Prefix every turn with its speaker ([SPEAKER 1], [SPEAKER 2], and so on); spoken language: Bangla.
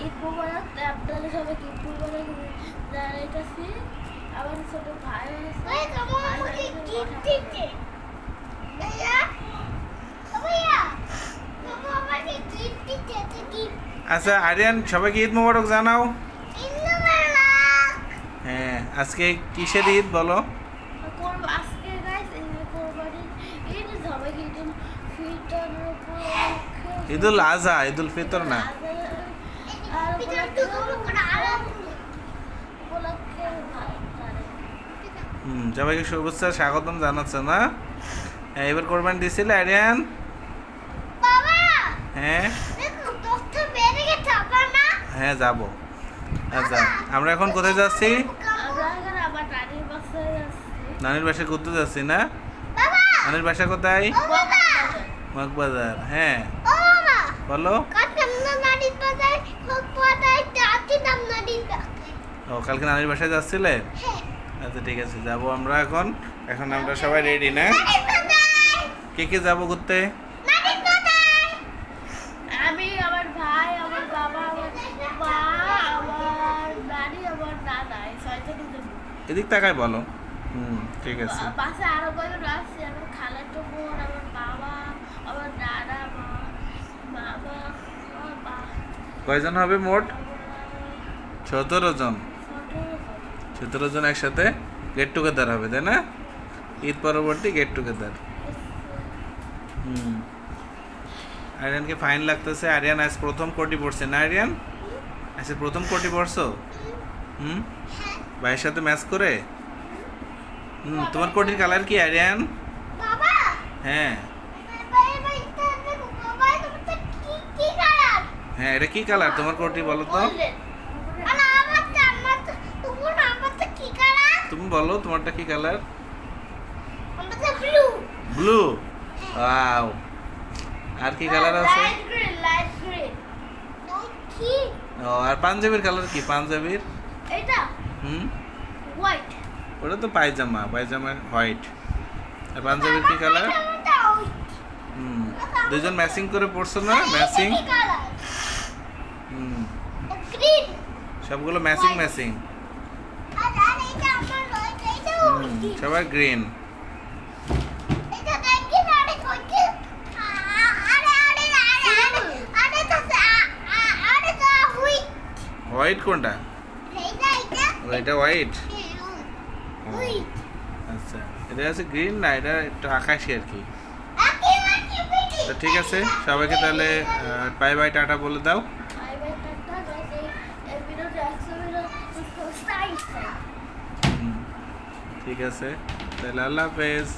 [SPEAKER 1] ঈদ মোবারক আপনাদের সবাইকে ঈদ মোবারক জানাইতেছি। আমার ছোট ভাই
[SPEAKER 2] আচ্ছা আরিয়ান, সবাইকে ঈদ মোবারক জানাও। হ্যাঁ, আজকে কিসের ঈদ বলো?
[SPEAKER 1] আজকে গাইস কোরবানির ঈদ, সবাইকে
[SPEAKER 2] ঈদুল আজহা, ঈদুল ফিতর না। সবাইকে শুভেচ্ছা স্বাগতম জানাচ্ছে না। হ্যাঁ, এবার কোরবানি দিছিলে আরিয়ান? হ্যাঁ হ্যাঁ যাবো। আচ্ছা, আমরা এখন কোথায় যাচ্ছি? নানির বাসায় ঘুরতে যাচ্ছি না? নানির বাসা কোথায়? মগবাজার। হ্যাঁ বলো। ও, কালকে নানির বাসায় যাচ্ছিলে? আচ্ছা ঠিক আছে, যাবো আমরা এখন। এখন আমরা সবাই রেডি না? কে কে যাবো ঘুরতে?
[SPEAKER 1] আমি, আমার ভাই, আমার বাবা, আমার মা, আমার নানি, আমার দাদা, এই ছয়জনই যাবো।
[SPEAKER 2] এদিক তাকায় বলো। ঠিক আছে।
[SPEAKER 1] পাশে আরো কয়জন আসছে, আমার খালাতো বোন, আমার বাবা, আমার দাদা, বাবা,
[SPEAKER 2] কয়জন হবে মোট? 17 জন। 17 জন একসাথে গেট টুগেদার হবে, তাই না? ঈদ পরবর্তী গেট টুগেদার। আরিয়ানকে ফাইন লাগতেছে। আরিয়ান আজ প্রথম কোটি পড়ছে না? আরিয়ান আজকে প্রথম কোটি পড়ছো? ভাইয়ের সাথে ম্যাচ করে? তোমার কোটির কালার কি আরিয়ান? হ্যাঁ হ্যাঁ, এটা কি কালার তোমার কোটি বলো তো? তুমি বলো তোমারটা কি কালার? ব্লু। ওয়াও। আর কি কালার আছে? ও, আর পাঞ্জাবির কালার কি? পাঞ্জাবির
[SPEAKER 1] এটা হোয়াইট।
[SPEAKER 2] ওটা তো পায়জামা, পায়জামা হোয়াইট। আর পাঞ্জাবির কি কালার? দুজন ম্যাচিং করে পড়ছো না? ম্যাচিং। সবগুলো ম্যাচিং ম্যাচিং। সবাই গ্রিন। হোয়াইট কোনটা? এটা হোয়াইট। আচ্ছা, এটা আছে গ্রিন না? এটা একটু আকাশি আর কি। তো ঠিক আছে, সবাইকে তাহলে বাই বাই টাটা বলে দাও। ঠিক আছে, তাহলে আল্লাহ হাফেজ।